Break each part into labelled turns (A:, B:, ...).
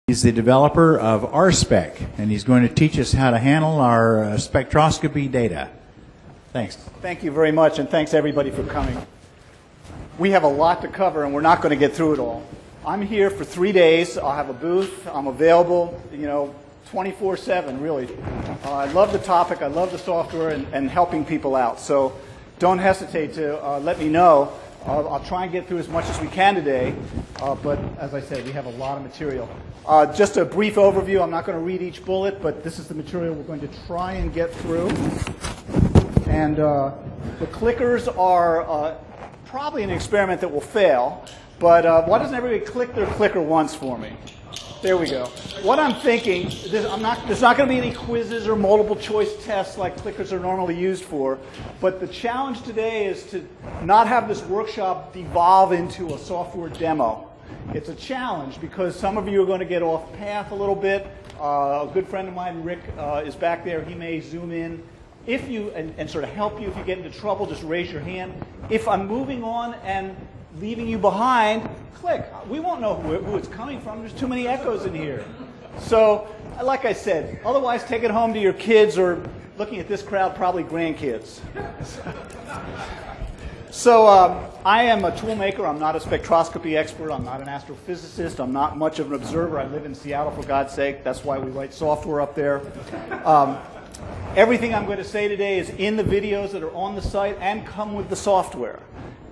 A: He's the developer of RSpec, and he's going to teach us how to handle our spectroscopy data. Thanks.
B: Thank you very much, and thanks everybody for coming. We have a lot to cover, and we're not going to get through it all. I'm here for 3 days. I'll have a booth. I'm available, 24/7, really. I love the topic. I love the software and helping people out. So don't hesitate to let me know. I'll try and get through as much as we can today, but as I said, we have a lot of material. Just a brief overview. I'm not going to read each bullet, but this is the material we're going to try and get through. And the clickers are probably an experiment that will fail, but why doesn't everybody click their clicker once for me? There we go. What I'm thinking, there's not going to be any quizzes or multiple choice tests like clickers are normally used for, but the challenge today is to not have this workshop devolve into a software demo. It's a challenge because some of you are going to get off path a little bit. A good friend of mine, Rick, is back there. He may zoom in. If you, and sort of help you if you get into trouble, just raise your hand. If I'm moving on and leaving you behind, click. We won't know who it's coming from. There's too many echoes in here. So, like I said, otherwise take it home to your kids or, looking at this crowd, probably grandkids. So I am a tool maker. I'm not a spectroscopy expert. I'm not an astrophysicist. I'm not much of an observer. I live in Seattle, for God's sake. That's why we write software up there. Everything I'm going to say today is in the videos that are on the site and come with the software.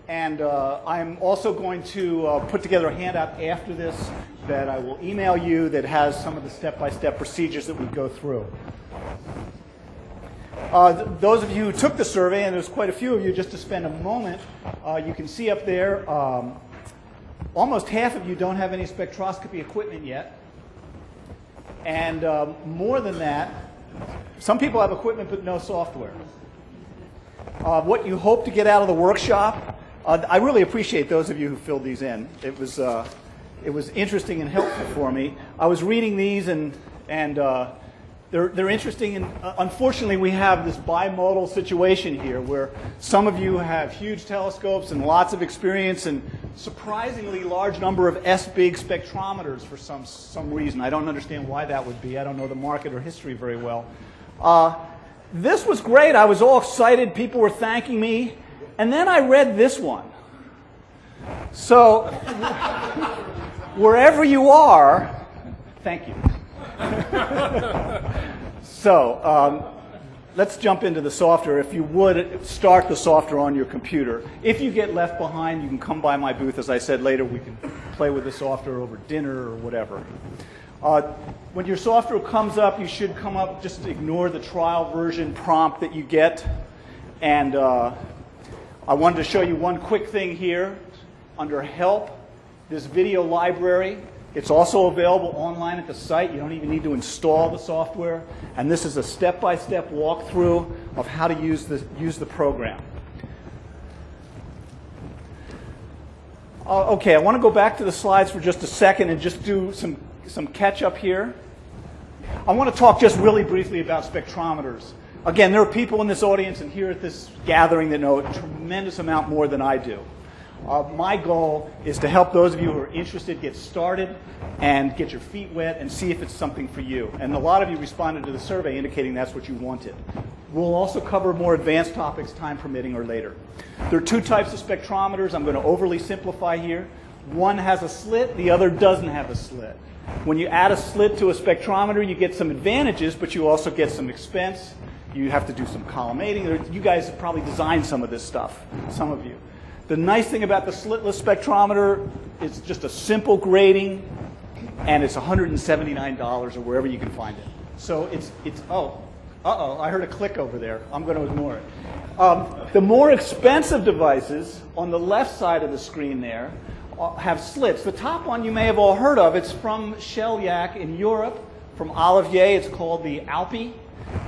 B: And I'm also going to put together a handout after this that I will email you that has some of the step-by-step procedures that we go through. Those of you who took the survey, and there's quite a few of you, just to spend a moment, you can see up there, almost half of you don't have any spectroscopy equipment yet. And more than that, some people have equipment but no software. What you hope to get out of the workshop, I really appreciate those of you who filled these in. It was interesting and helpful for me. I was reading these and they're interesting, and unfortunately we have this bimodal situation here where some of you have huge telescopes and lots of experience and surprisingly large number of S-big spectrometers for some reason. I don't understand why that would be. I don't know the market or history very well. This was great. I was all excited. People were thanking me. And then I read this one. So wherever you are, thank you. So let's jump into the software. If you would, start the software on your computer. If you get left behind, you can come by my booth. As I said later, we can play with the software over dinner or whatever. When your software comes up, you should come up, just ignore the trial version prompt that you get. And I wanted to show you one quick thing here. Under Help, this video library. It's also available online at the site. You don't even need to install the software. And this is a step-by-step walkthrough of how to use the program. Okay, I want to go back to the slides for just a second and just do some catch-up here. I want to talk just really briefly about spectrometers. Again, there are people in this audience and here at this gathering that know a tremendous amount more than I do. My goal is to help those of you who are interested get started and get your feet wet and see if it's something for you. And a lot of you responded to the survey indicating that's what you wanted. We'll also cover more advanced topics, time permitting, or later. There are two types of spectrometers. I'm going to overly simplify here. One has a slit, the other doesn't have a slit. When you add a slit to a spectrometer, you get some advantages, but you also get some expense. You have to do some collimating. You guys have probably designed some of this stuff, some of you. The nice thing about the slitless spectrometer is just a simple grading, and it's $179 or wherever you can find it. So I heard a click over there. I'm going to ignore it. The more expensive devices on the left side of the screen there have slits. The top one you may have all heard of. It's from Shellyak in Europe, from Olivier. It's called the Alpi.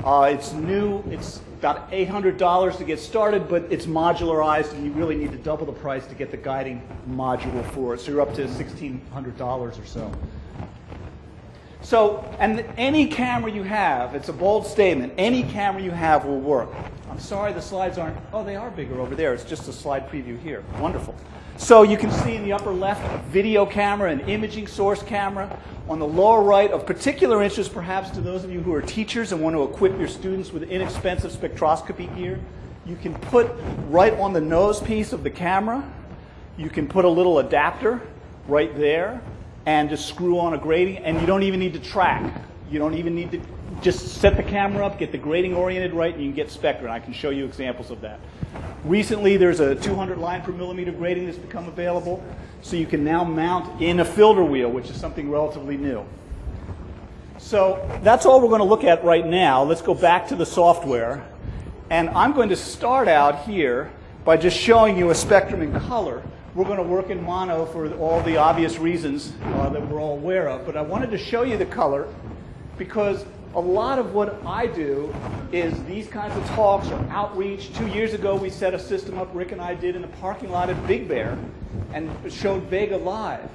B: It's new. It's about $800 to get started, but it's modularized, and you really need to double the price to get the guiding module for it. So you're up to $1,600 or so. So, and any camera you have, it's a bold statement, any camera you have will work. I'm sorry the slides aren't, oh, they are bigger over there. It's just a slide preview here. Wonderful. So you can see in the upper left a video camera, an imaging source camera. On the lower right, of particular interest perhaps to those of you who are teachers and want to equip your students with inexpensive spectroscopy gear, you can put right on the nose piece of the camera, you can put a little adapter right there and just screw on a grating, and you don't even need to track. You don't even need to just set the camera up, get the grating oriented right, and you can get Spectra, and I can show you examples of that. Recently, there's a 200 line per millimeter grating that's become available, so you can now mount in a filter wheel, which is something relatively new. So that's all we're going to look at right now. Let's go back to the software, and I'm going to start out here by just showing you a spectrum in color. We're going to work in mono for all the obvious reasons that we're all aware of, but I wanted to show you the color because a lot of what I do is these kinds of talks or outreach. 2 years ago, we set a system up, Rick and I did, in the parking lot at Big Bear and showed Vega live.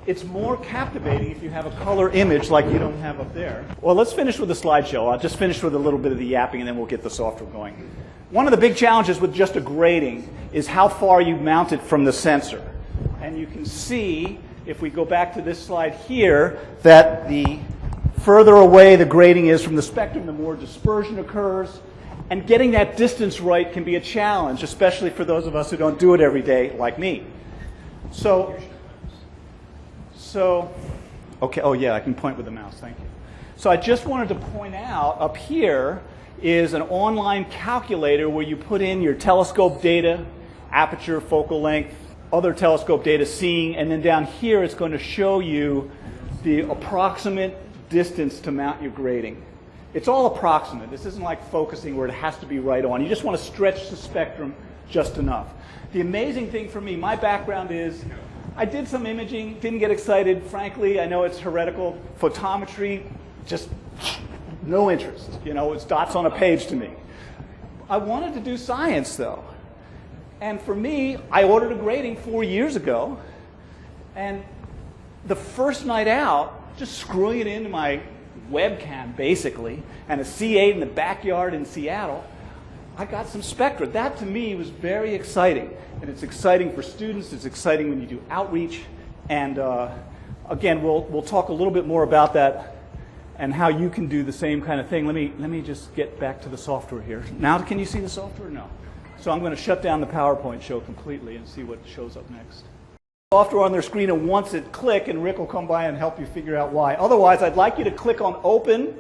B: It's more captivating if you have a color image like you don't have up there. Well, let's finish with the slideshow. I'll just finish with a little bit of the yapping, and then we'll get the software going. One of the big challenges with just a grating is how far you mount it from the sensor. And you can see, if we go back to this slide here, that the further away the grating is from the spectrum, the more dispersion occurs. And getting that distance right can be a challenge, especially for those of us who don't do it every day, like me. So okay, oh yeah, I can point with the mouse, thank you. So I just wanted to point out, up here is an online calculator where you put in your telescope data, aperture, focal length, other telescope data, seeing, and then down here it's going to show you the approximate distance to mount your grating. It's all approximate. This isn't like focusing where it has to be right on. You just want to stretch the spectrum just enough. The amazing thing for me, my background is I did some imaging, didn't get excited. Frankly, I know it's heretical. Photometry, just no interest. You know, it's dots on a page to me. I wanted to do science, though. And for me, I ordered a grating 4 years ago. And the first night out, just screwing it into my webcam, basically, and a C8 in the backyard in Seattle, I got some Spectra. That, to me, was very exciting. And it's exciting for students. It's exciting when you do outreach. And again, we'll talk a little bit more about that and how you can do the same kind of thing. Let me just get back to the software here. Now, can you see the software? No. So I'm going to shut down the PowerPoint show completely and see what shows up next. Software on their screen, and once it click, and Rick will come by and help you figure out why. Otherwise, I'd like you to click on Open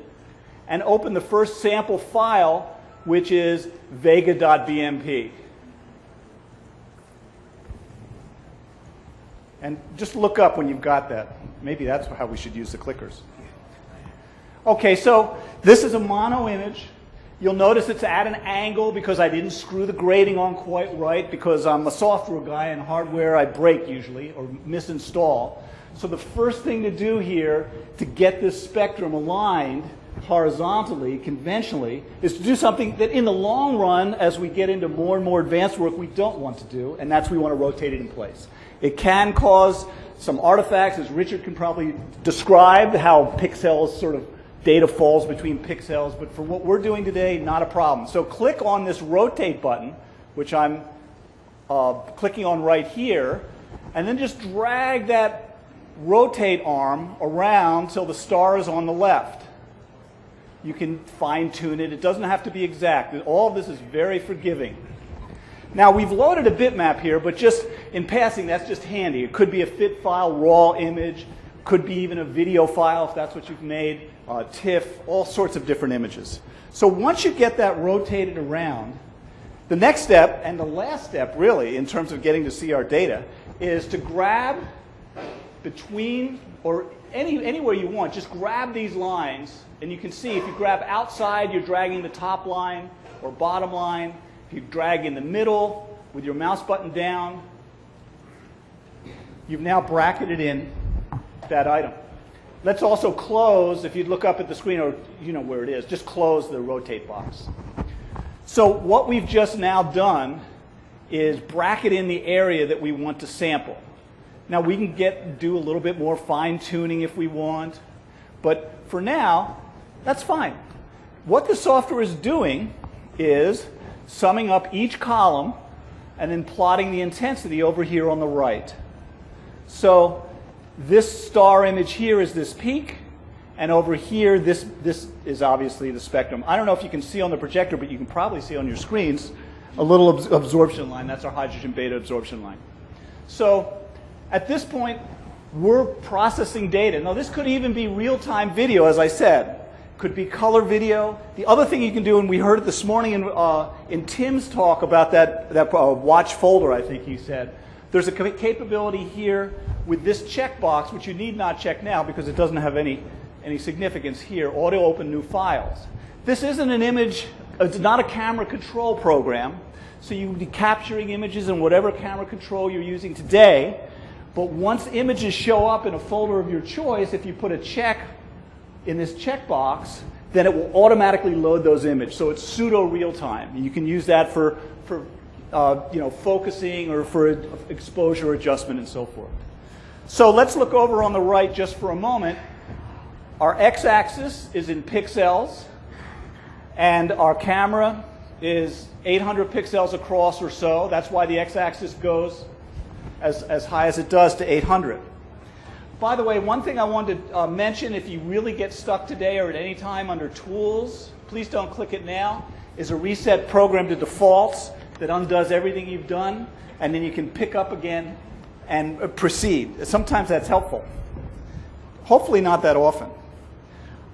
B: and open the first sample file, which is vega.bmp. And just look up when you've got that. Maybe that's how we should use the clickers. Okay, so this is a mono image. You'll notice it's at an angle because I didn't screw the grating on quite right, because I'm a software guy and hardware I break usually or misinstall. So the first thing to do here to get this spectrum aligned horizontally, conventionally, is to do something that in the long run, as we get into more and more advanced work, we don't want to do, and that's we want to rotate it in place. It can cause some artifacts, as Richard can probably describe, how pixels sort of data falls between pixels, but for what we're doing today, not a problem. So click on this rotate button, which I'm clicking on right here, and then just drag that rotate arm around till the star is on the left. You can fine tune it. It doesn't have to be exact. All of this is very forgiving. Now, we've loaded a bitmap here, but just in passing, that's just handy. It could be a fit file, raw image, could be even a video file if that's what you've made, TIFF, all sorts of different images. So once you get that rotated around, the next step, and the last step really, in terms of getting to see our data, is to grab between, or anywhere you want, just grab these lines, and you can see if you grab outside, you're dragging the top line or bottom line. If you drag in the middle with your mouse button down, you've now bracketed in that item. Let's also close, if you look up at the screen, or you know where it is, just close the rotate box. So what we've just now done is bracket in the area that we want to sample. Now we can do a little bit more fine tuning if we want, but for now, that's fine. What the software is doing is summing up each column and then plotting the intensity over here on the right. So this star image here is this peak, and over here this is obviously the spectrum. I don't know if you can see on the projector, but you can probably see on your screens a little absorption line. That's our hydrogen beta absorption line. So at this point, we're processing data. Now, this could even be real-time video, as I said. Could be color video. The other thing you can do, and we heard it this morning in Tim's talk about that watch folder, I think he said, there's a capability here with this checkbox, which you need not check now because it doesn't have any significance here, auto open new files. This isn't an image, it's not a camera control program, so you would be capturing images in whatever camera control you're using today, but once images show up in a folder of your choice, if you put a check in this checkbox, then it will automatically load those images. So it's pseudo real-time. You can use that for focusing or for exposure adjustment and so forth. So let's look over on the right just for a moment. Our x-axis is in pixels, and our camera is 800 pixels across or so. That's why the x-axis goes as high as it does to 800. By the way, one thing I wanted to mention, if you really get stuck today or at any time under Tools, please don't click it now, is a reset program to defaults that undoes everything you've done, and then you can pick up again and proceed. Sometimes that's helpful. Hopefully not that often.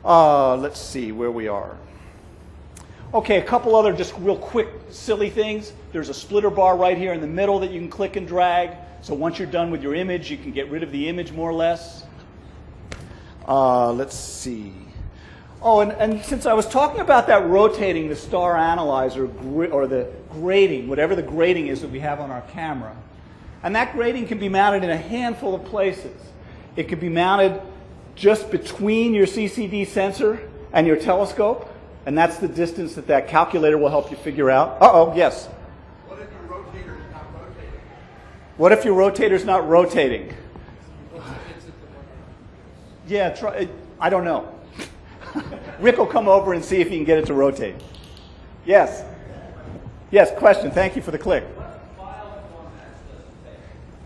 B: Let's see where we are. Okay, a couple other just real quick silly things. There's a splitter bar right here in the middle that you can click and drag. So once you're done with your image, you can get rid of the image more or less. Let's see. Oh, and since I was talking about that rotating the star analyzer or the grating, whatever the grating is that we have on our camera, and that grating can be mounted in a handful of places. It can be mounted just between your CCD sensor and your telescope, and that's the distance that that calculator will help you figure out. Uh-oh, yes?
C: What if your rotator is not rotating?
B: What if your rotator's not rotating? Yeah, try. I don't know. Rick will come over and see if he can get it to rotate. Yes? Yes, question. Thank you for the click.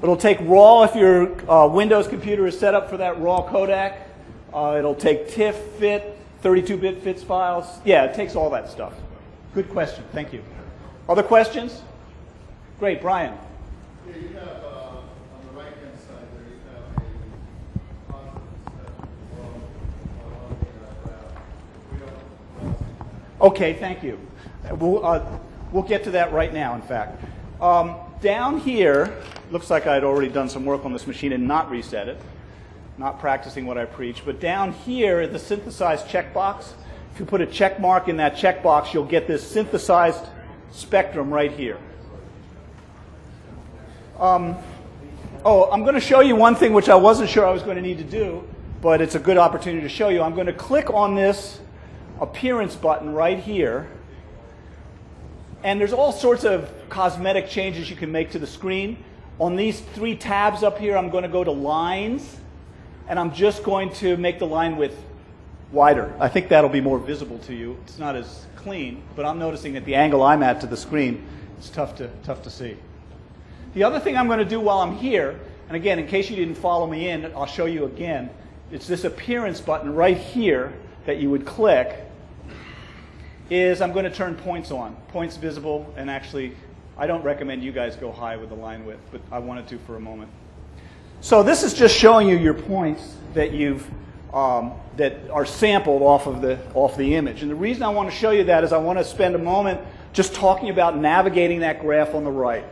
B: It'll take RAW if your Windows computer is set up for that RAW codec. It'll take TIFF, FIT, 32-bit FITS files. Yeah, it takes all that stuff. Good question. Thank you. Other questions? Great. Brian.
C: Yeah, you have on the right-hand side there, you have a constant
B: Okay, thank you. We'll get to that right now, in fact. Down here, looks like I'd already done some work on this machine and not reset it. Not practicing what I preach. But down here, the synthesized checkbox, if you put a check mark in that checkbox, you'll get this synthesized spectrum right here. I'm going to show you one thing which I wasn't sure I was going to need to do, but it's a good opportunity to show you. I'm going to click on this appearance button right here. And there's all sorts of cosmetic changes you can make to the screen. On these three tabs up here, I'm going to go to lines, and I'm just going to make the line width wider. I think that'll be more visible to you. It's not as clean, but I'm noticing at the angle I'm at to the screen, it's tough to see. The other thing I'm going to do while I'm here, and again, in case you didn't follow me in, I'll show you again, it's this appearance button right here that you would click, is I'm going to turn points on. Points visible, and actually, I don't recommend you guys go high with the line width, but I wanted to for a moment. So this is just showing you your points that that are sampled off the image. And the reason I want to show you that is I want to spend a moment just talking about navigating that graph on the right.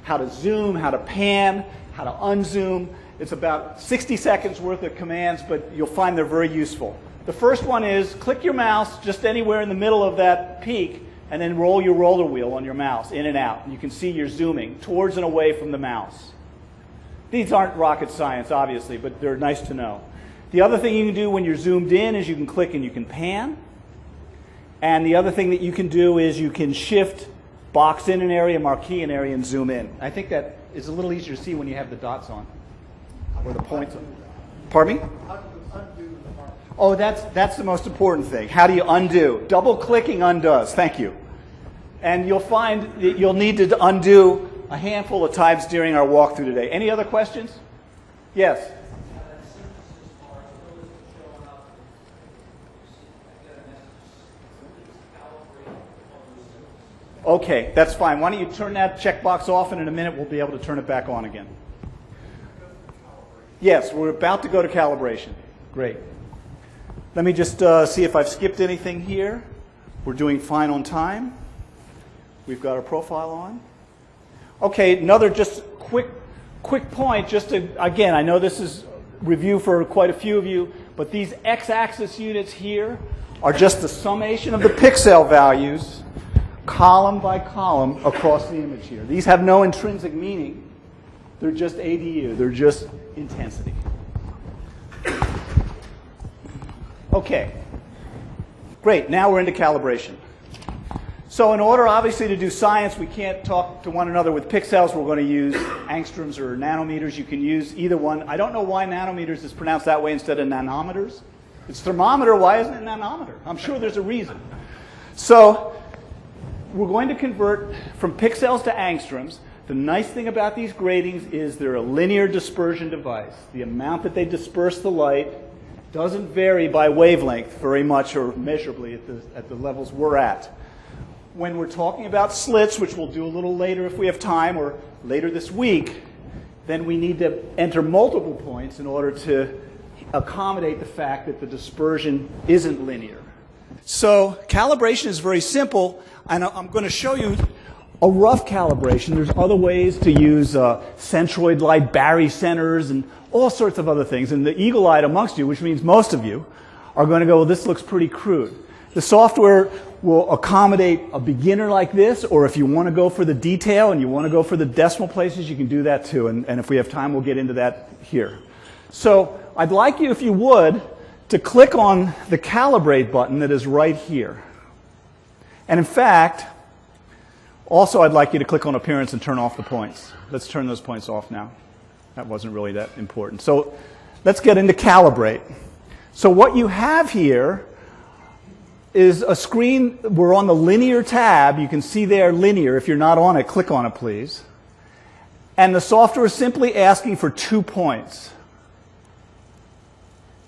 B: How to zoom, how to pan, how to unzoom. It's about 60 seconds worth of commands, but you'll find they're very useful. The first one is click your mouse just anywhere in the middle of that peak, and then roll your roller wheel on your mouse in and out. And you can see you're zooming towards and away from the mouse. These aren't rocket science, obviously, but they're nice to know. The other thing you can do when you're zoomed in is you can click and you can pan. And the other thing that you can do is you can shift, box in an area, marquee an area, and zoom in. I think that is a little easier to see when you have the dots on, or the points on. Pardon me? Oh, that's the most important thing. How do you undo? Double-clicking undoes. Thank you. And you'll find that you'll need to undo a handful of times during our walkthrough today. Any other questions? Yes? Okay, that's fine. Why don't you turn that checkbox off, and in a minute we'll be able to turn it back on again. Yes, we're about to go to calibration. Great. Let me just see if I've skipped anything here. We're doing fine on time. We've got our profile on. Okay, another just quick point, just to, again, I know this is review for quite a few of you, but these x-axis units here are just the summation of the pixel values column by column across the image here. These have no intrinsic meaning. They're just ADU. They're just intensity. Okay. Great. Now we're into calibration. So in order, obviously, to do science, we can't talk to one another with pixels. We're going to use angstroms or nanometers. You can use either one. I don't know why nanometers is pronounced that way instead of nanometers. It's thermometer. Why isn't it nanometer? I'm sure there's a reason. So we're going to convert from pixels to angstroms. The nice thing about these gratings is they're a linear dispersion device. The amount that they disperse the light doesn't vary by wavelength very much or measurably at the levels we're at. When we're talking about slits, which we'll do a little later if we have time, or later this week, then we need to enter multiple points in order to accommodate the fact that the dispersion isn't linear. So calibration is very simple, and I'm going to show you a rough calibration. There's other ways to use centroid light barycenters and all sorts of other things. And the eagle-eyed amongst you, which means most of you, are going to go, well, this looks pretty crude. The software will accommodate a beginner like this, or if you want to go for the detail and you want to go for the decimal places, you can do that too. And if we have time, we'll get into that here. So I'd like you, if you would, to click on the calibrate button that is right here. And in fact, also I'd like you to click on appearance and turn off the points. Let's turn those points off now. That wasn't really that important. So let's get into calibrate. So what you have here is a screen. We're on the linear tab. You can see there linear. If you're not on it, click on it, please. And the software is simply asking for 2 points.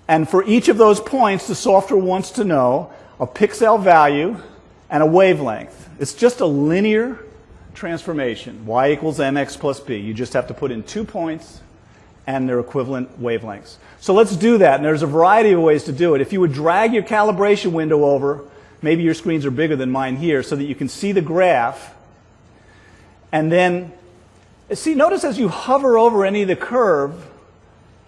B: And for each of those points, the software wants to know a pixel value and a wavelength. It's just a linear transformation. Y equals mx plus b. You just have to put in 2 points and their equivalent wavelengths. So let's do that. And there's a variety of ways to do it. If you would drag your calibration window over, maybe your screens are bigger than mine here, so that you can see the graph. And then, see, notice as you hover over any of the curve,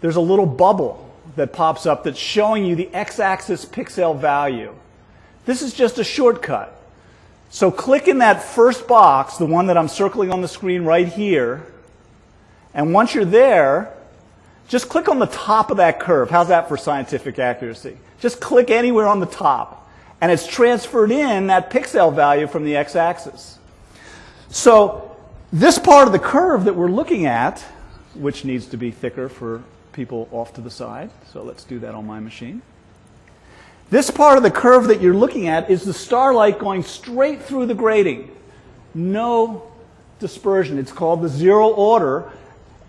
B: there's a little bubble that pops up that's showing you the x-axis pixel value. This is just a shortcut. So click in that first box, the one that I'm circling on the screen right here, and once you're there, just click on the top of that curve. How's that for scientific accuracy? Just click anywhere on the top, and it's transferred in that pixel value from the x-axis. So this part of the curve that we're looking at, which needs to be thicker for people off to the side, so let's do that on my machine. This part of the curve that you're looking at is the starlight going straight through the grating. No dispersion. It's called the zero order,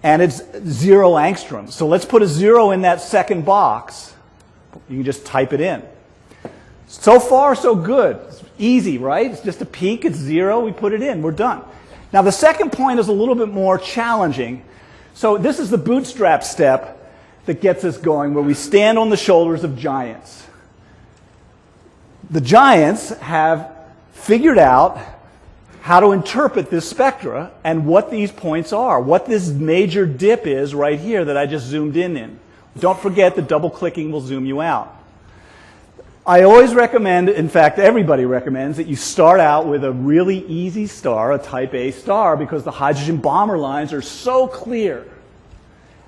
B: and it's 0 angstroms. So let's put a 0 in that second box. You can just type it in. So far, so good. It's easy, right? It's just a peak. It's 0. We put it in. We're done. Now, the second point is a little bit more challenging. So this is the bootstrap step that gets us going, where we stand on the shoulders of giants. The giants have figured out how to interpret this spectra and what these points are, what this major dip is right here that I just zoomed in. Don't forget that double-clicking will zoom you out. I always recommend, in fact, everybody recommends, that you start out with a really easy star, a type A star, because the hydrogen bomber lines are so clear.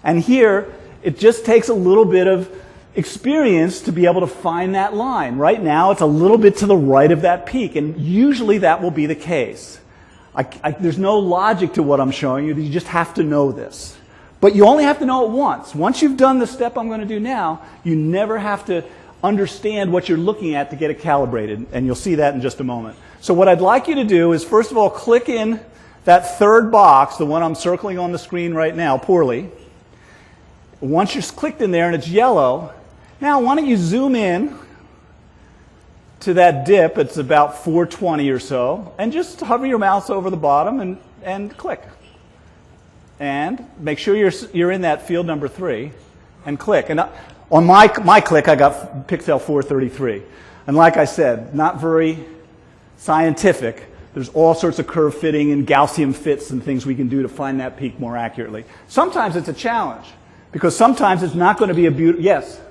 B: And here, it just takes a little bit of experience to be able to find that line. Right now, it's a little bit to the right of that peak, and usually that will be the case. There's no logic to what I'm showing you. You just have to know this. But you only have to know it once. Once you've done the step I'm going to do now, you never have to understand what you're looking at to get it calibrated, and you'll see that in just a moment. So what I'd like you to do is, first of all, click in that third box, the one I'm circling on the screen right now, poorly. Once you're clicked in there and it's yellow, now why don't you zoom in to that dip, it's about 420 or so, and just hover your mouse over the bottom and click. And make sure you're in that field number 3, and click. And on my click, I got pixel 433. And like I said, not very scientific. There's all sorts of curve fitting and Gaussian fits and things we can do to find that peak more accurately. Sometimes it's a challenge, because sometimes it's not going to be a beautiful... Yes?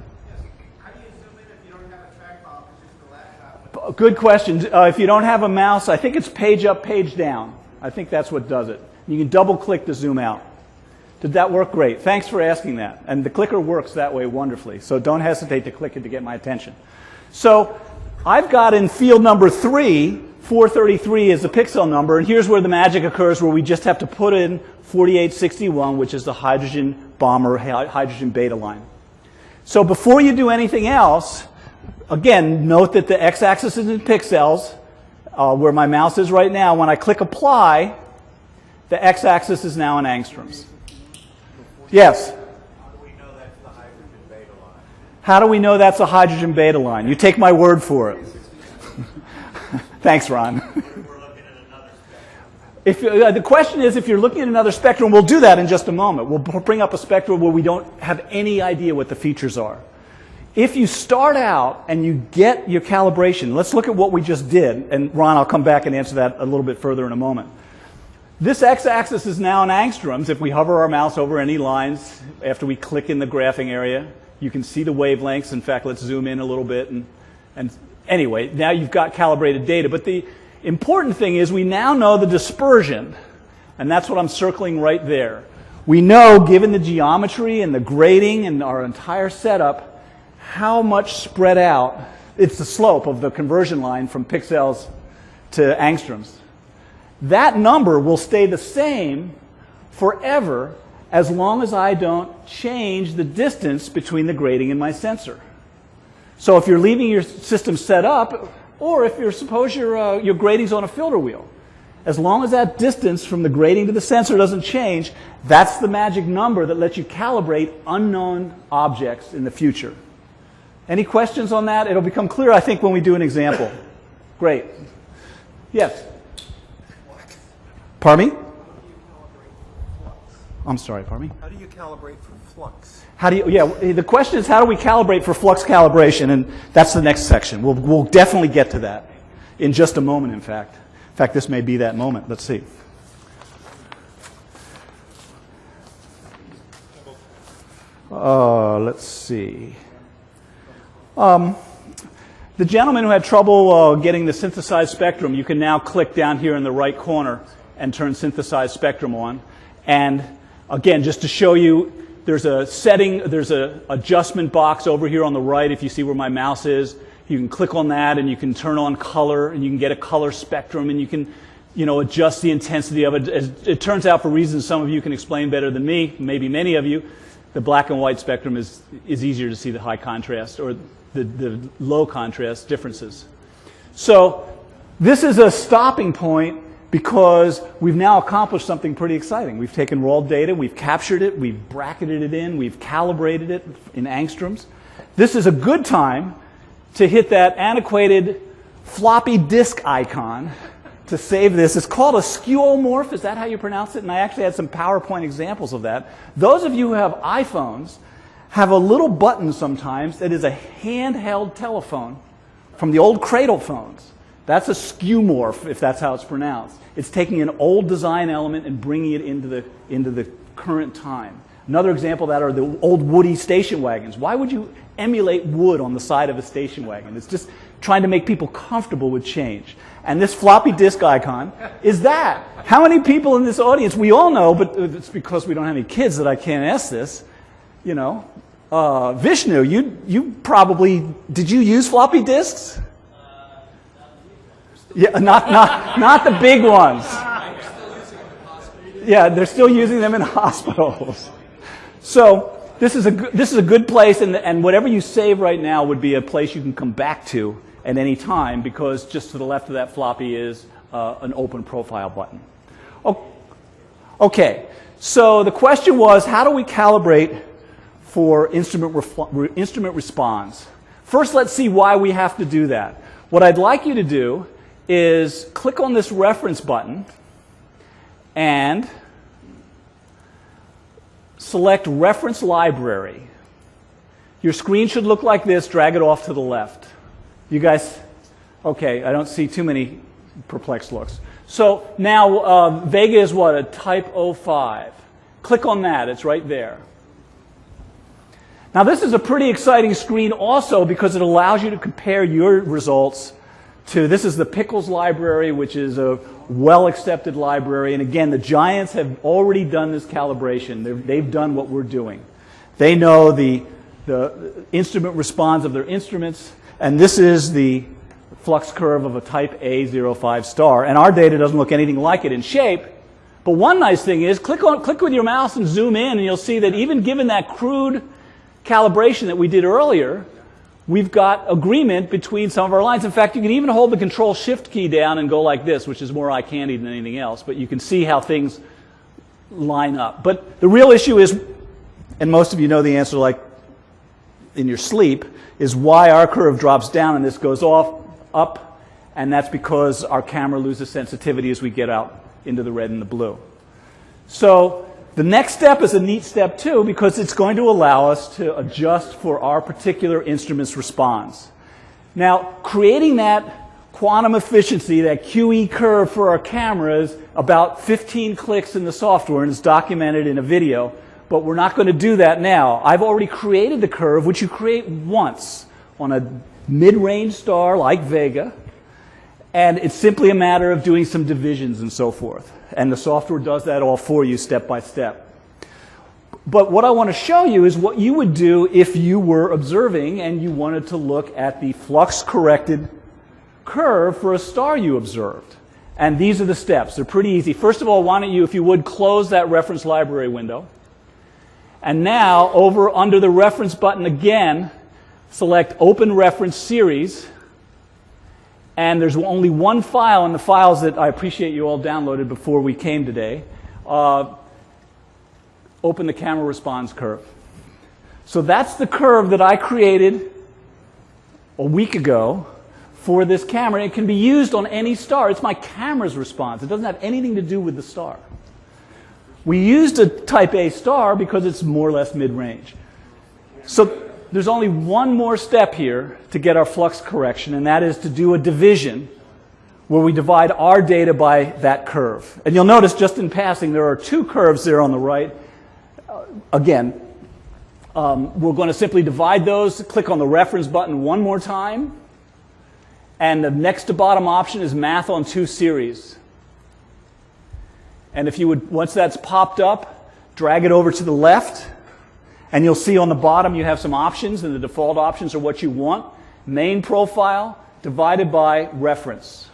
C: How do you zoom in if you don't have a trackball, it's just a laptop?
B: Good question. If you don't have a mouse, I think it's page up, page down. I think that's what does it. You can double click to zoom out. Did that work? Great. Thanks for asking that. And the clicker works that way wonderfully. So don't hesitate to click it to get my attention. So I've got in field number 3, 433 is the pixel number. And here's where the magic occurs, where we just have to put in 4861, which is the hydrogen bomber, hydrogen beta line. So before you do anything else, again, note that the x-axis is in pixels, where my mouse is right now. When I click apply, the x-axis is now in angstroms. Yes?
C: How do we know that's the hydrogen beta line?
B: How do we know that's a hydrogen beta line? You take my word for it. Thanks, Ron.
C: We're looking at another spectrum.
B: The question is, if you're looking at another spectrum, we'll do that in just a moment. We'll bring up a spectrum where we don't have any idea what the features are. If you start out and you get your calibration, let's look at what we just did. And Ron, I'll come back and answer that a little bit further in a moment. This x-axis is now in angstroms. If we hover our mouse over any lines after we click in the graphing area, you can see the wavelengths. In fact, let's zoom in a little bit. And anyway, now you've got calibrated data. But the important thing is we now know the dispersion, and that's what I'm circling right there. We know, given the geometry and the grading and our entire setup, how much spread out. It's the slope of the conversion line from pixels to angstroms. That number will stay the same forever as long as I don't change the distance between the grating and my sensor. So if you're leaving your system set up, or if suppose your grating's on a filter wheel, as long as that distance from the grating to the sensor doesn't change, that's the magic number that lets you calibrate unknown objects in the future. Any questions on that? It'll become clear, I think, when we do an example. Great. Yes? Pardon me? I'm sorry, pardon me?
C: How do you calibrate for flux?
B: The question is, how do we calibrate for flux calibration? And that's the next section. We'll definitely get to that in just a moment, in fact. In fact, this may be that moment. Let's see. Let's see. The gentleman who had trouble getting the synthesized spectrum, you can now click down here in the right corner and turn synthesized spectrum on. And again, just to show you, there's a setting, there's an adjustment box over here on the right. If you see where my mouse is, you can click on that and you can turn on color and you can get a color spectrum and you can, adjust the intensity of it. It turns out, for reasons some of you can explain better than me, maybe many of you, the black and white spectrum is easier to see the high contrast or the low contrast differences. So this is a stopping point because we've now accomplished something pretty exciting. We've taken raw data, we've captured it, we've bracketed it in, we've calibrated it in angstroms. This is a good time to hit that antiquated floppy disk icon to save this. It's called a skeuomorph. Is that how you pronounce it? And I actually had some PowerPoint examples of that. Those of you who have iPhones have a little button sometimes that is a handheld telephone from the old cradle phones. That's a skeuomorph, if that's how it's pronounced. It's taking an old design element and bringing it into the current time. Another example of that are the old woody station wagons. Why would you emulate wood on the side of a station wagon? It's just trying to make people comfortable with change. And this floppy disk icon is that. How many people in this audience, we all know, but it's because we don't have any kids that I can't ask this, Vishnu, you probably, did you use floppy disks? Yeah, not the big ones. Yeah, they're still using them in hospitals. So this is a good place, and whatever you save right now would be a place you can come back to at any time, because just to the left of that floppy is an open profile button. Okay, so the question was, how do we calibrate for instrument response? First, let's see why we have to do that. What I'd like you to do is click on this reference button and select Reference Library. Your screen should look like this. Drag it off to the left. You guys, okay, I don't see too many perplexed looks. So now Vega is what, a type 05. Click on that, it's right there. Now this is a pretty exciting screen also because it allows you to compare your results to, this is the Pickles library, which is a well-accepted library. And again, the giants have already done this calibration. They've done what we're doing. They know the instrument response of their instruments, and this is the flux curve of a type A05 star. And our data doesn't look anything like it in shape. But one nice thing is, click with your mouse and zoom in, and you'll see that even given that crude calibration that we did earlier, we've got agreement between some of our lines. In fact, you can even hold the Control-Shift key down and go like this, which is more eye candy than anything else. But you can see how things line up. But the real issue is, and most of you know the answer like in your sleep, is why our curve drops down and this goes up, and that's because our camera loses sensitivity as we get out into the red and the blue. So the next step is a neat step too, because it's going to allow us to adjust for our particular instrument's response. Now, creating that quantum efficiency, that QE curve for our cameras, about 15 clicks in the software, and it's documented in a video, but we're not going to do that now. I've already created the curve, which you create once on a mid-range star like Vega, and it's simply a matter of doing some divisions and so forth. And the software does that all for you step by step. But what I want to show you is what you would do if you were observing and you wanted to look at the flux-corrected curve for a star you observed. And these are the steps. They're pretty easy. First of all, why don't you, if you would, close that reference library window. And now, over under the reference button again, select Open Reference Series. And there's only one file in the files that I appreciate you all downloaded before we came today. Open the camera response curve. So that's the curve that I created a week ago for this camera. It can be used on any star. It's my camera's response. It doesn't have anything to do with the star. We used a type A star because it's more or less mid-range. So there's only one more step here to get our flux correction, and that is to do a division where we divide our data by that curve. And you'll notice just in passing there are two curves there on the right. Again, we're going to simply divide those, click on the reference button one more time, and the next to bottom option is Math on 2 series. And if you would, once that's popped up, drag it over to the left, and you'll see on the bottom you have some options, and the default options are what you want. Main profile divided by reference.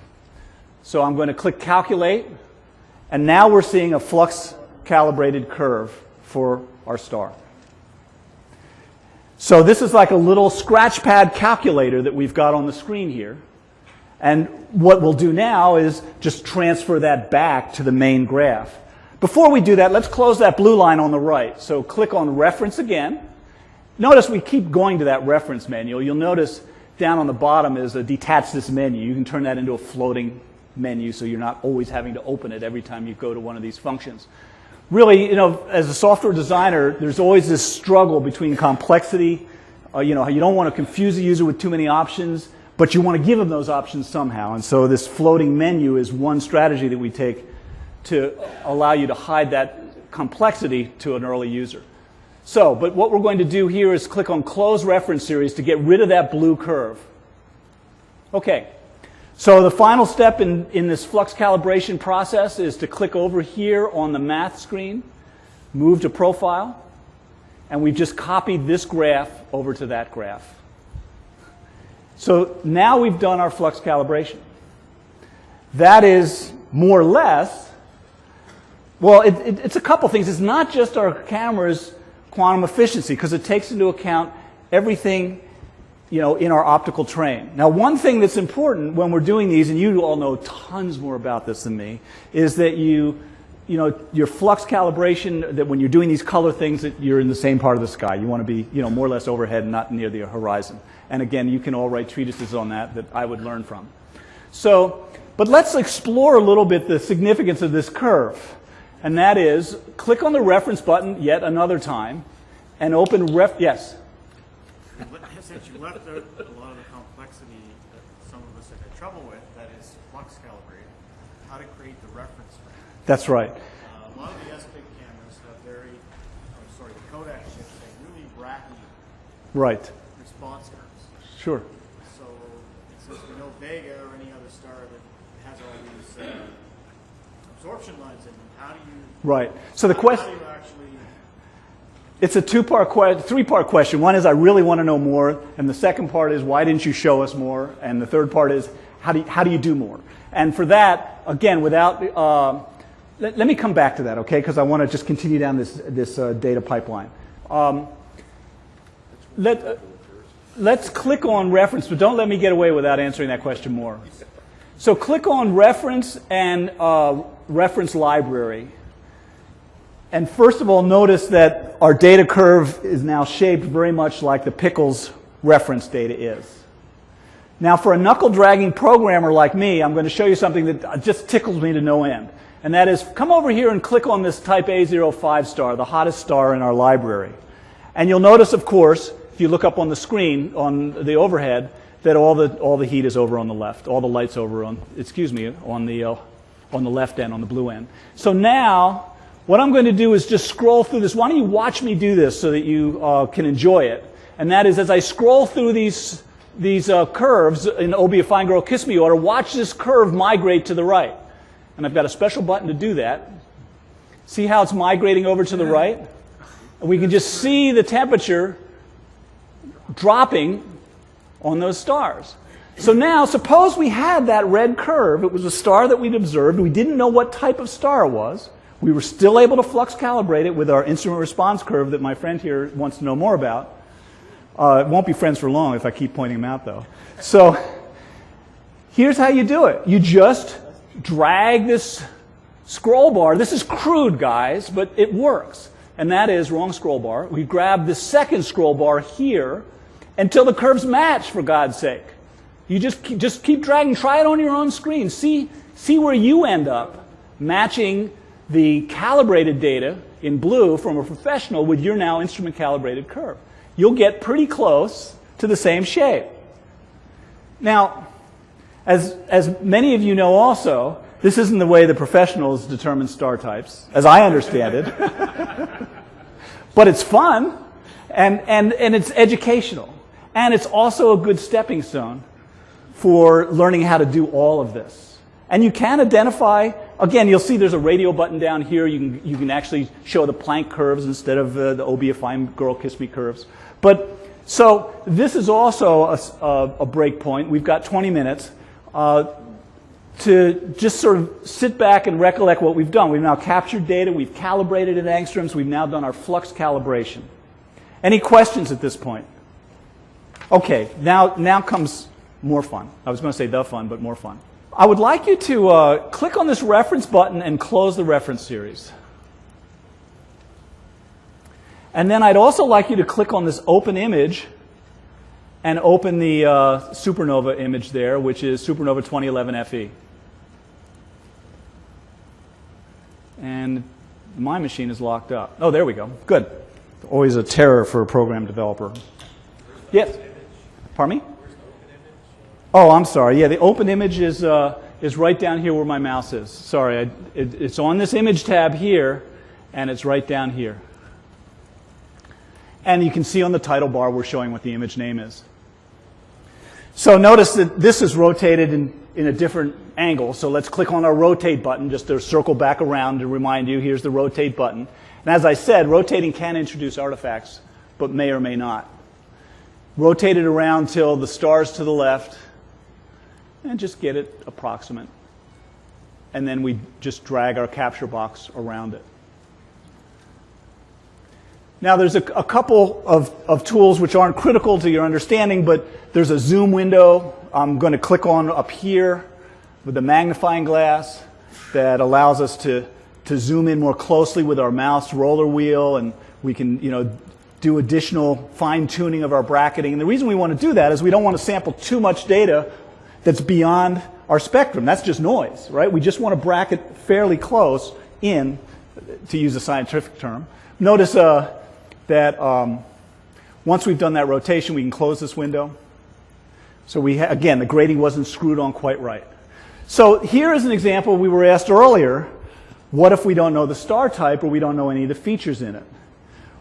B: So I'm going to click Calculate, and now we're seeing a flux calibrated curve for our star. So this is like a little scratch pad calculator that we've got on the screen here. And what we'll do now is just transfer that back to the main graph. Before we do that, let's close that blue line on the right. So click on Reference again. Notice we keep going to that reference menu. You'll notice down on the bottom is a Detach This menu. You can turn that into a floating menu so you're not always having to open it every time you go to one of these functions. Really, as a software designer, there's always this struggle between complexity. You don't want to confuse the user with too many options, but you want to give them those options somehow. And so this floating menu is one strategy that we take to allow you to hide that complexity to an early user. But what we're going to do here is click on Close Reference Series to get rid of that blue curve. Okay, so the final step in this flux calibration process is to click over here on the math screen, move to Profile, and we've just copied this graph over to that graph. So now we've done our flux calibration. That is more or less, well, it's a couple things. It's not just our camera's quantum efficiency, because it takes into account everything in our optical train. Now, one thing that's important when we're doing these, and you all know tons more about this than me, is that your flux calibration, that when you're doing these color things, that you're in the same part of the sky. You want to be, more or less overhead and not near the horizon. And again, you can all write treatises on that I would learn from. So, but let's explore a little bit the significance of this curve. And that is, click on the reference button yet another time, and open yes?
D: Since you left out a lot of the complexity that some of us have had trouble with, that is flux calibrated, how to create the reference frame.
B: That's right.
D: A lot of the RSpec cameras have the Kodak chips have really bracky response curves.
B: Sure.
D: So since we know Vega or any other star that has all these absorption lines in them, how do you?
B: Right. So the question.
D: How do you actually?
B: It's a three-part question. One is, I really want to know more, and the second part is, why didn't you show us more? And the third part is, how do you do more? And for that, again, without let me come back to that, okay? Because I want to just continue down this data pipeline. Let's click on reference, but don't let me get away without answering that question more. So click on reference and reference library. And first of all, notice that our data curve is now shaped very much like the Pickles reference data is. Now, for a knuckle-dragging programmer like me, I'm going to show you something that just tickles me to no end. And that is, come over here and click on this type A05 star, the hottest star in our library. And you'll notice, of course, if you look up on the screen, on the overhead, that all the heat is over on the left. All the light's over on the left end, on the blue end. So now, what I'm going to do is just scroll through this. Why don't you watch me do this so that you can enjoy it? And that is, as I scroll through these curves in Obia Fine Girl Kiss Me order, watch this curve migrate to the right. And I've got a special button to do that. See how it's migrating over to the right? And we can just see the temperature dropping on those stars. So now, suppose we had that red curve. It was a star that we'd observed. We didn't know what type of star it was. We were still able to flux calibrate it with our instrument response curve that my friend here wants to know more about. It won't be friends for long if I keep pointing them out, though. So here's how you do it. You just drag this scroll bar. This is crude, guys, but it works. And that is, wrong scroll bar. We grab the second scroll bar here until the curves match, for God's sake. You just keep dragging. Try it on your own screen. See where you end up matching the calibrated data in blue from a professional with your now instrument calibrated curve. You'll get pretty close to the same shape. Now, as many of you know also, this isn't the way the professionals determine star types, as I understand it. But it's fun, and it's educational. And it's also a good stepping stone for learning how to do all of this. And you can identify, again, you'll see there's a radio button down here. You can actually show the Planck curves instead of the Obia Fine Girl Kiss Me curves. But so this is also a break point. We've got 20 minutes to just sort of sit back and recollect what we've done. We've now captured data. We've calibrated in angstroms. We've now done our flux calibration. Any questions at this point? Okay, now comes more fun. I was going to say the fun, but more fun. I would like you to click on this reference button and close the reference series. And then I'd also like you to click on this open image and open the Supernova image there, which is Supernova 2011 FE. And my machine is locked up. Oh, there we go. Good. Always a terror for a program developer. Yes? Pardon me? Oh, I'm sorry. Yeah, the open image is right down here where my mouse is. Sorry, it's on this image tab here, and it's right down here. And you can see on the title bar we're showing what the image name is. So notice that this is rotated in a different angle. So let's click on our rotate button just to circle back around to remind you, here's the rotate button. And as I said, rotating can introduce artifacts, but may or may not. Rotate it around till the star's to the left, and just get it approximate. And then we just drag our capture box around it. Now, there's a couple of tools which aren't critical to your understanding, but there's a zoom window I'm going to click on up here with a magnifying glass that allows us to zoom in more closely with our mouse roller wheel, and we can, do additional fine-tuning of our bracketing. And the reason we want to do that is we don't want to sample too much data that's beyond our spectrum. That's just noise, right? We just want to bracket fairly close in, to use a scientific term. Notice that once we've done that rotation, we can close this window. So again, the grading wasn't screwed on quite right. So here is an example we were asked earlier. What if we don't know the star type or we don't know any of the features in it?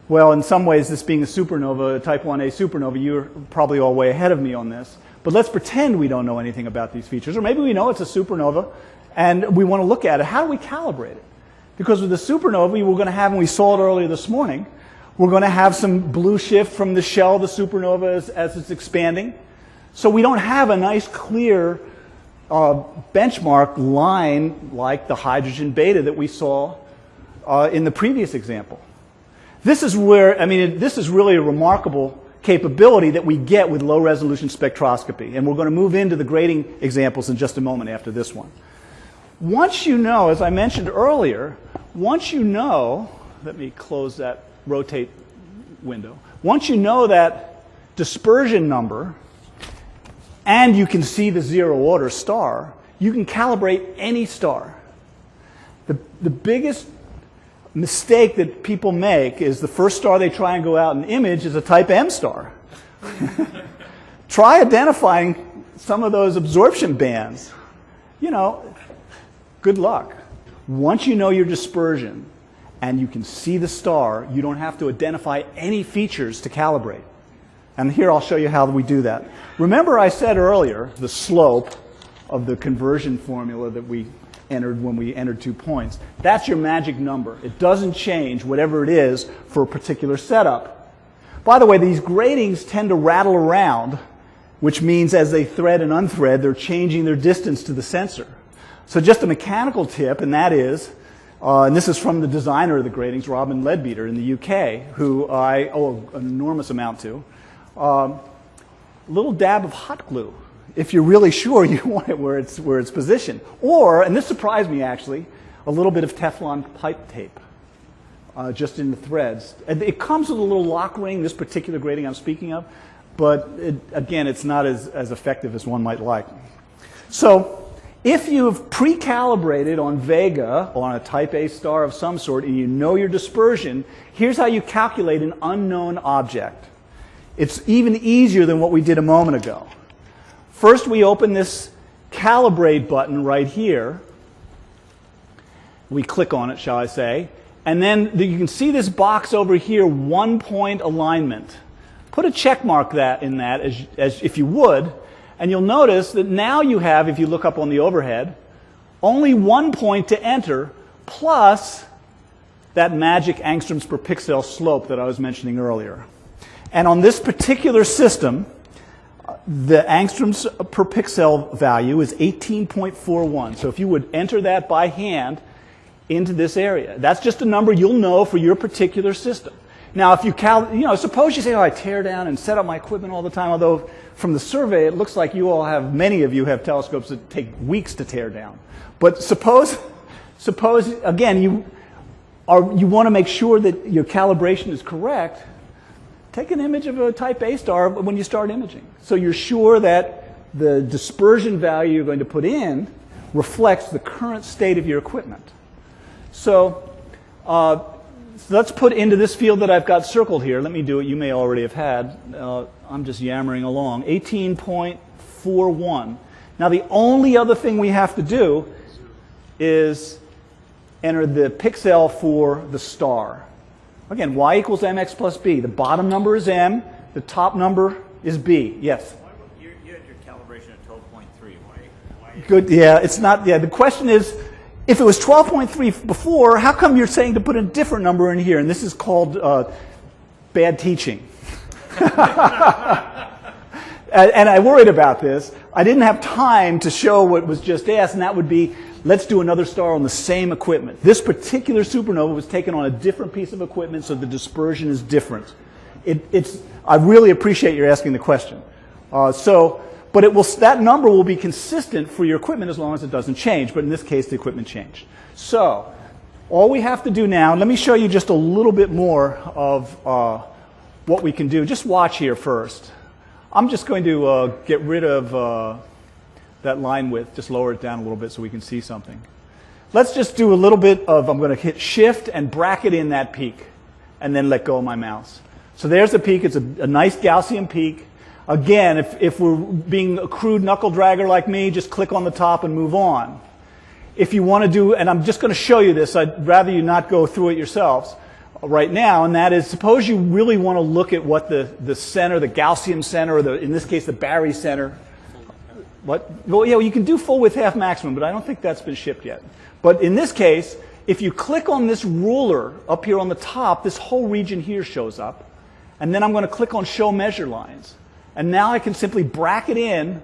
B: Well, in some ways, this being a supernova, a type 1a supernova, you're probably all way ahead of me on this. But let's pretend we don't know anything about these features. Or maybe we know it's a supernova and we want to look at it. How do we calibrate it? Because with the supernova, we're going to have, and we saw it earlier this morning, we're going to have some blue shift from the shell of the supernova as it's expanding. So we don't have a nice, clear benchmark line like the hydrogen beta that we saw in the previous example. This is where, this is really a remarkable capability that we get with low-resolution spectroscopy. And we're going to move into the grading examples in just a moment after this one. Once you know, as I mentioned earlier, once you know, let me close that rotate window. Once you know that dispersion number, and you can see the zero-order star, you can calibrate any star. The biggest mistake that people make is the first star they try and go out and image is a type M star. Try identifying some of those absorption bands. Good luck. Once you know your dispersion and you can see the star, you don't have to identify any features to calibrate. And here I'll show you how we do that. Remember I said earlier the slope of the conversion formula that we entered when we entered 2 points. That's your magic number. It doesn't change whatever it is for a particular setup. By the way, these gratings tend to rattle around, which means as they thread and unthread, they're changing their distance to the sensor. So just a mechanical tip, and that is, and this is from the designer of the gratings, Robin Leadbeater in the UK, who I owe an enormous amount to. A little dab of hot glue, if you're really sure you want it where it's positioned. Or, and this surprised me actually, a little bit of Teflon pipe tape, just in the threads. It comes with a little lock ring, this particular grating I'm speaking of, but again, it's not as effective as one might like. So, if you've pre-calibrated on Vega, or on a type A star of some sort, and you know your dispersion, here's how you calculate an unknown object. It's even easier than what we did a moment ago. First, we open this calibrate button right here. We click on it, shall I say. And then you can see this box over here, 1-point alignment. Put a check mark in that as if you would. And you'll notice that now you have, if you look up on the overhead, only 1 point to enter, plus that magic angstroms per pixel slope that I was mentioning earlier. And on this particular system, the angstroms per pixel value is 18.41. So if you would enter that by hand into this area, that's just a number you'll know for your particular system. Now, if you suppose you say, I tear down and set up my equipment all the time, although from the survey, it looks like many of you have telescopes that take weeks to tear down. But suppose again, you want to make sure that your calibration is correct. Take an image of a type A star when you start imaging. So you're sure that the dispersion value you're going to put in reflects the current state of your equipment. So let's put into this field that I've got circled here. Let me do it. You may already have had. I'm just yammering along. 18.41. Now the only other thing we have to do is enter the pixel for the star. Again, y equals mx plus b. The bottom number is m. The top number is b. Yes?
D: You had your calibration at 12.3. Why
B: Good. Yeah, it's not. Yeah, the question is, if it was 12.3 before, how come you're saying to put a different number in here? And this is called bad teaching. And I worried about this. I didn't have time to show what was just asked, and that would be let's do another star on the same equipment. This particular supernova was taken on a different piece of equipment, so the dispersion is different. I really appreciate you asking the question. But that number will be consistent for your equipment as long as it doesn't change. But in this case, the equipment changed. So all we have to do now, let me show you just a little bit more of what we can do. Just watch here first. I'm just going to get rid of that line width, just lower it down a little bit so we can see something. Let's just do a little bit of, I'm going to hit shift and bracket in that peak and then let go of my mouse. So there's the peak. It's a nice Gaussian peak. Again, if we're being a crude knuckle dragger like me, just click on the top and move on. If you want to do, and I'm just going to show you this, I'd rather you not go through it yourselves right now, and that is, suppose you really want to look at what the center, the Gaussian center, or in this case the Barry center. What? Well, yeah, you can do full width half maximum, but I don't think that's been shipped yet. But in this case, if you click on this ruler up here on the top, this whole region here shows up. And then I'm going to click on show measure lines. And now I can simply bracket in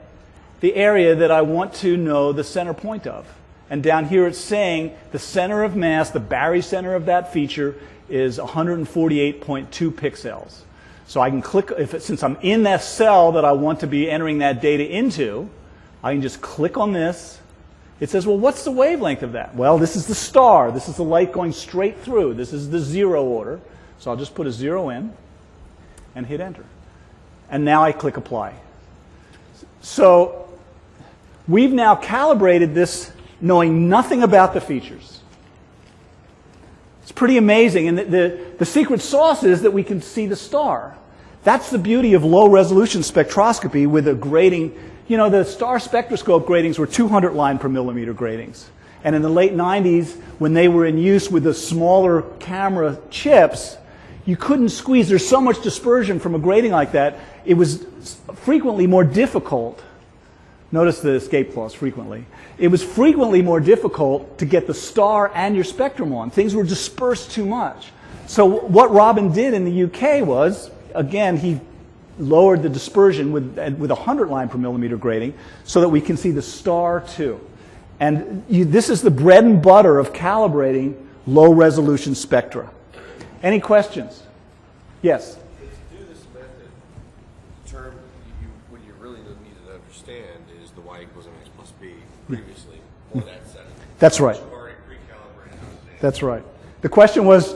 B: the area that I want to know the center point of. And down here it's saying the center of mass, the Barry center of that feature, is 148.2 pixels. So I can click, since I'm in that cell that I want to be entering that data into, I can just click on this. It says, well, what's the wavelength of that? Well, this is the star. This is the light going straight through. This is the 0 order. So I'll just put a 0 in and hit enter. And now I click apply. So we've now calibrated this knowing nothing about the features. It's pretty amazing. And the secret sauce is that we can see the star. That's the beauty of low resolution spectroscopy with a grading. You know, the star spectroscope gratings were 200 line per millimeter gratings. And in the late 90s, when they were in use with the smaller camera chips, you couldn't squeeze. There's so much dispersion from a grating like that. It was frequently more difficult. Notice the escape clause, frequently. It was frequently more difficult to get the star and your spectrum on. Things were dispersed too much. So what Robin did in the UK was, again, he lowered the dispersion with 100 line per millimeter grating so that we can see the star too. And this is the bread and butter of calibrating low resolution spectra. Any questions? Yes?
E: To do this method, the term what you really needed to understand is the y equals mx plus b previously for that setting.
B: That's right.
E: You've already recalibrated.
B: That's right. The question was,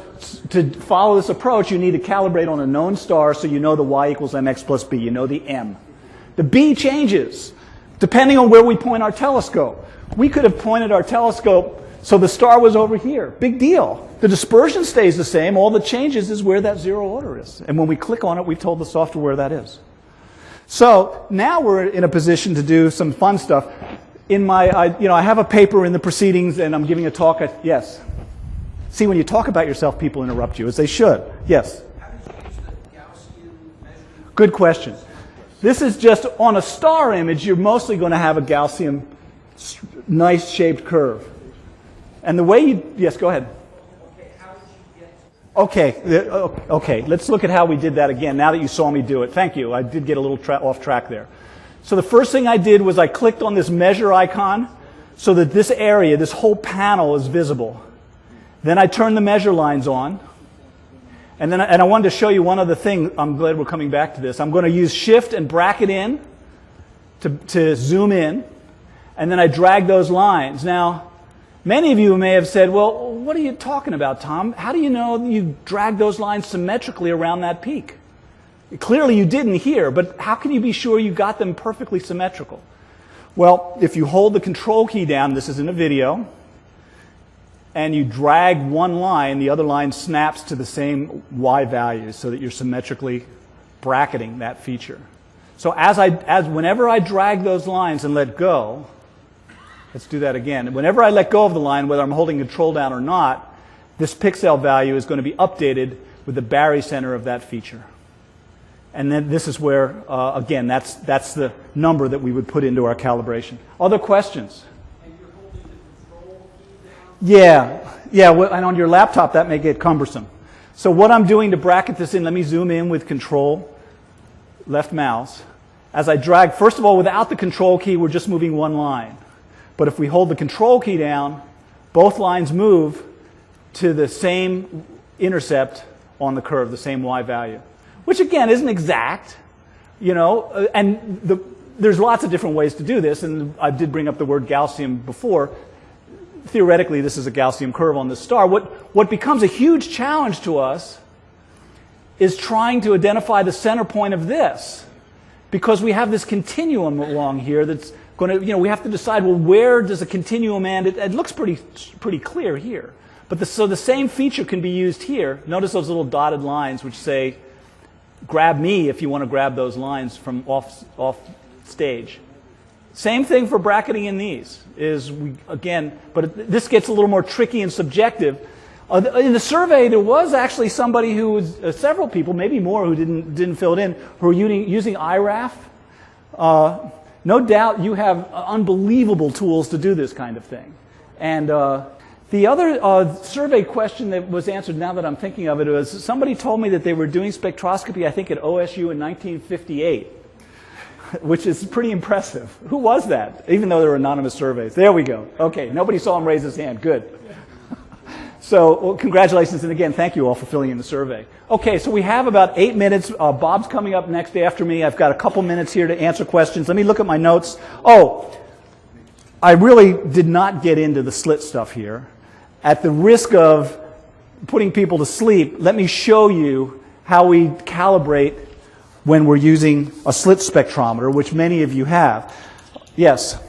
B: to follow this approach, you need to calibrate on a known star so you know the y equals mx plus b. You know the m. The b changes depending on where we point our telescope. We could have pointed our telescope so the star was over here. Big deal. The dispersion stays the same. All that changes is where that 0 order is. And when we click on it, we've told the software where that is. So now we're in a position to do some fun stuff. I have a paper in the proceedings, and I'm giving a talk at, yes? See, when you talk about yourself, people interrupt you, as they should. Yes?
F: How did you use the Gaussian measurement?
B: Good question. This is just, on a star image, you're mostly going to have a Gaussian, nice shaped curve. And the way you, yes, go ahead.
F: Okay, how did you get to
B: Okay, let's look at how we did that again, now that you saw me do it. Thank you. I did get a little off track there. So the first thing I did was I clicked on this measure icon so that this area, this whole panel is visible. Then I turned the measure lines on. And I wanted to show you one other thing. I'm glad we're coming back to this. I'm going to use shift and bracket in to zoom in. And then I drag those lines. Now, many of you may have said, well, what are you talking about, Tom? How do you know you drag those lines symmetrically around that peak? Clearly you didn't here, but how can you be sure you got them perfectly symmetrical? Well, if you hold the control key down, this is in a video, and you drag one line, the other line snaps to the same Y value so that you're symmetrically bracketing that feature. So whenever I drag those lines and let go, let's do that again. Whenever I let go of the line, whether I'm holding control down or not, this pixel value is going to be updated with the Barry center of that feature. And then this is where, again, that's the number that we would put into our calibration. Other questions?
F: And you're holding the control key down?
B: Yeah, and on your laptop that may get cumbersome. So what I'm doing to bracket this in, let me zoom in with control, left mouse. As I drag, first of all, without the control key, we're just moving one line. But if we hold the control key down, both lines move to the same intercept on the curve, the same y value, which again isn't exact, and there's lots of different ways to do this, and I did bring up the word Gaussian before. Theoretically, this is a Gaussian curve on this star. What becomes a huge challenge to us is trying to identify the center point of this, because we have this continuum along here that's going to, we have to decide, well, where does a continuum end? It looks pretty clear here. But so the same feature can be used here. Notice those little dotted lines which say, grab me if you want to grab those lines from off stage. Same thing for bracketing in these. But this gets a little more tricky and subjective. In the survey, there was actually somebody who was, several people, maybe more, who didn't fill it in, who were using IRAF. No doubt you have unbelievable tools to do this kind of thing. And the other survey question that was answered, now that I'm thinking of it, was somebody told me that they were doing spectroscopy, I think, at OSU in 1958, which is pretty impressive. Who was that? Even though they were anonymous surveys. There we go. Okay, nobody saw him raise his hand. Good. So, well, congratulations, and again, thank you all for filling in the survey. Okay, so we have about 8 minutes. Bob's coming up next after me. I've got a couple minutes here to answer questions. Let me look at my notes. Oh, I really did not get into the slit stuff here. At the risk of putting people to sleep, let me show you how we calibrate when we're using a slit spectrometer, which many of you have. Yes?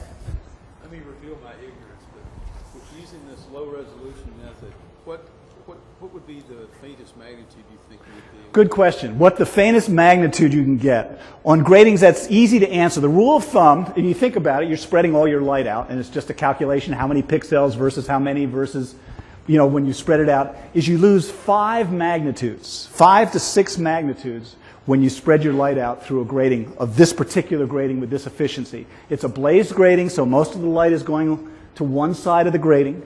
C: Let me reveal my ignorance, but with using this low resolution method, what would be the faintest magnitude you think it would be?
B: Good question. What the faintest magnitude you can get. On gratings, that's easy to answer. The rule of thumb, if you think about it, you're spreading all your light out, and it's just a calculation, how many pixels versus how many versus, when you spread it out, is you lose 5 magnitudes, 5 to 6 magnitudes when you spread your light out through a grating of this particular grating with this efficiency. It's a blazed grating, so most of the light is going to one side of the grating.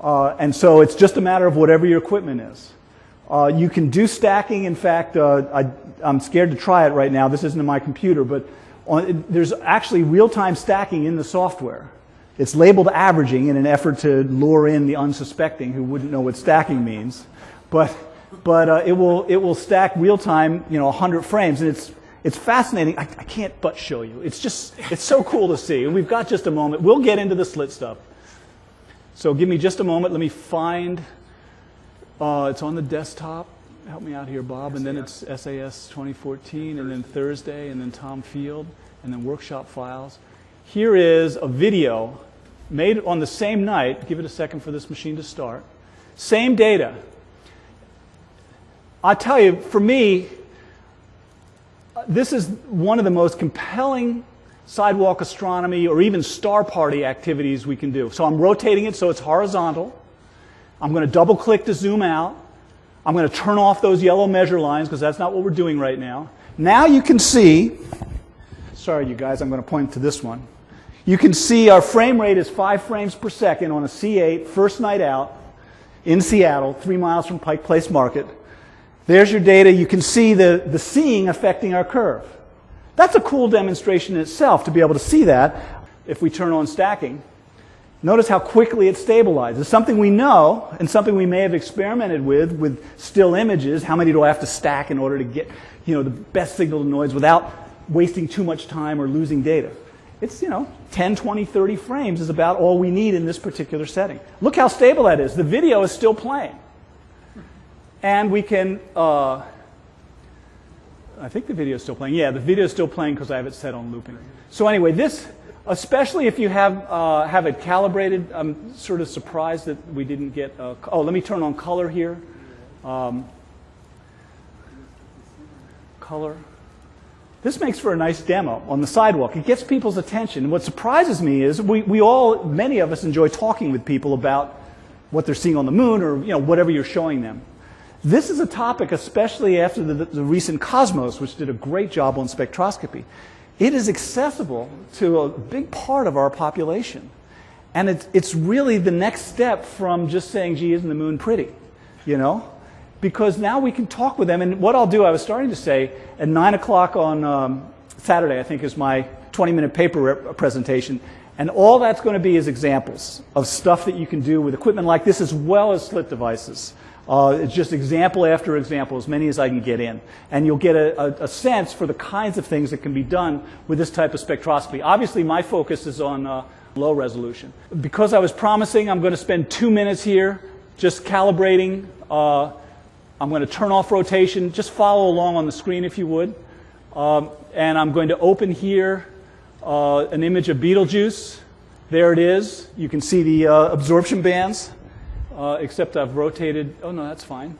B: And so it's just a matter of whatever your equipment is. You can do stacking. In fact, I'm scared to try it right now. This isn't in my computer, but there's actually real-time stacking in the software. It's labeled averaging in an effort to lure in the unsuspecting who wouldn't know what stacking means. But it will stack real time, 100 frames, and it's fascinating. I can't but show you. It's so cool to see. And we've got just a moment. We'll get into the slit stuff. So give me just a moment. Let me find. It's on the desktop. Help me out here, Bob. And then it's SAS 2014, and then Thursday, and then Tom Field, and then workshop files. Here is a video made on the same night. Give it a second for this machine to start. Same data. I tell you, for me, this is one of the most compelling sidewalk astronomy or even star party activities we can do. So I'm rotating it so it's horizontal. I'm going to double click to zoom out. I'm going to turn off those yellow measure lines because that's not what we're doing right now. Now you can see, sorry you guys, I'm going to point to this one. You can see our frame rate is 5 frames per second on a C8 first night out in Seattle, 3 miles from Pike Place Market. There's your data. You can see the seeing affecting our curve. That's a cool demonstration in itself to be able to see that. If we turn on stacking, notice how quickly it stabilizes. It's something we know and something we may have experimented with still images. How many do I have to stack in order to get the best signal to noise without wasting too much time or losing data? It's 10, 20, 30 frames is about all we need in this particular setting. Look how stable that is. The video is still playing. And we can, I think the video is still playing. Yeah, the video is still playing because I have it set on looping. So anyway, this, especially if you have it calibrated, I'm sort of surprised that we didn't get, let me turn on color here. Color. This makes for a nice demo on the sidewalk. It gets people's attention. And what surprises me is many of us enjoy talking with people about what they're seeing on the moon or whatever you're showing them. This is a topic, especially after the recent Cosmos, which did a great job on spectroscopy. It is accessible to a big part of our population. And it's really the next step from just saying, gee, isn't the moon pretty? Because now we can talk with them. And what I'll do, I was starting to say, at 9 o'clock on Saturday, I think is my 20-minute paper presentation. And all that's going to be is examples of stuff that you can do with equipment like this as well as slit devices. It's just example after example, as many as I can get in. And you'll get a sense for the kinds of things that can be done with this type of spectroscopy. Obviously, my focus is on low resolution. Because I was promising, I'm going to spend 2 minutes here just calibrating. I'm going to turn off rotation. Just follow along on the screen if you would. And I'm going to open here an image of Betelgeuse. There it is. You can see the absorption bands, except I've rotated. Oh, no, that's fine.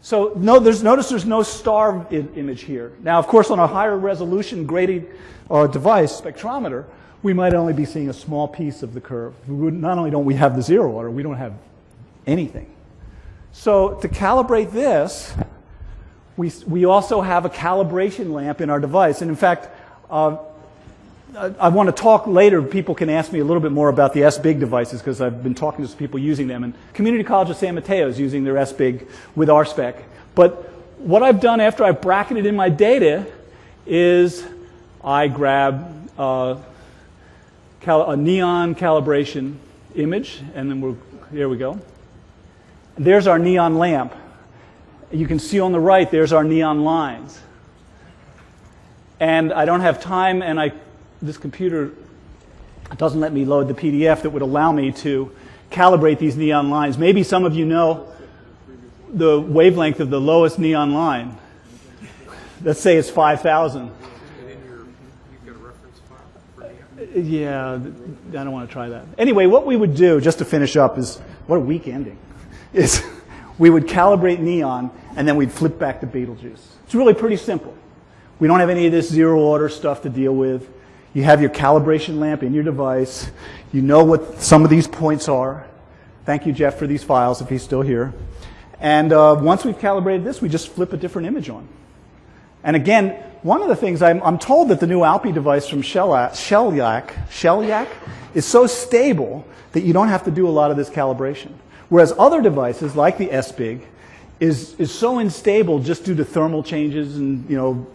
B: So notice there's no star image here. Now, of course, on a higher resolution graded device, spectrometer, we might only be seeing a small piece of the curve. Not only don't we have the zero order, we don't have anything. So to calibrate this, we also have a calibration lamp in our device. And in fact, I want to talk later. People can ask me a little bit more about the SBIG devices because I've been talking to some people using them. And Community College of San Mateo is using their SBIG with RSpec. But what I've done after I've bracketed in my data is I grab a neon calibration image, and then here we go. There's our neon lamp. You can see on the right, there's our neon lines. And I don't have time, and this computer doesn't let me load the PDF that would allow me to calibrate these neon lines. Maybe some of you know the wavelength of the lowest neon line. Let's say it's 5,000. Yeah, I don't want to try that. Anyway, what we would do, just to finish up, is, what a weak ending, is we would calibrate neon, and then we'd flip back to Betelgeuse. It's really pretty simple. We don't have any of this zero order stuff to deal with. You have your calibration lamp in your device. You know what some of these points are. Thank you, Jeff, for these files, if he's still here. And once we've calibrated this, we just flip a different image on. And again, one of the things, I'm told that the new Alpi device from Shellac is so stable that you don't have to do a lot of this calibration. Whereas other devices, like the SBIG, is so unstable just due to thermal changes and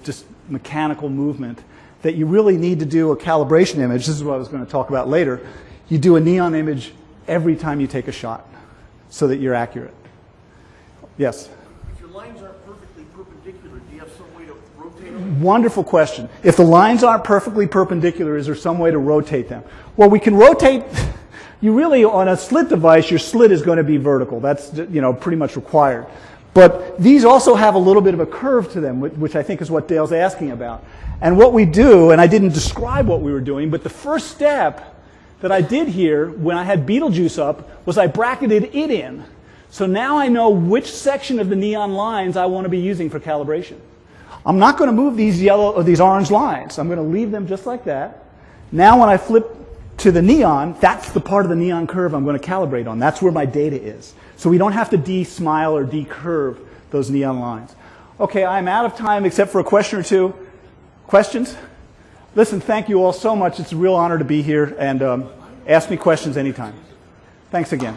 B: just mechanical movement that you really need to do a calibration image. This is what I was going to talk about later. You do a neon image every time you take a shot so that you're accurate. Yes?
F: If your lines aren't perfectly perpendicular, do you have some way to rotate them?
B: Wonderful question. If the lines aren't perfectly perpendicular, is there some way to rotate them? Well, we can rotate. You really, on a slit device, your slit is going to be vertical. That's pretty much required. But these also have a little bit of a curve to them, which I think is what Dale's asking about. And what we do, and I didn't describe what we were doing, but the first step that I did here when I had Betelgeuse up was I bracketed it in. So now I know which section of the neon lines I want to be using for calibration. I'm not going to move these yellow or these orange lines. I'm going to leave them just like that. Now when I flip to the neon, that's the part of the neon curve I'm going to calibrate on. That's where my data is. So we don't have to de-smile or de-curve those neon lines. Okay, I'm out of time except for a question or two. Questions? Listen, thank you all so much. It's a real honor to be here, and ask me questions anytime. Thanks again.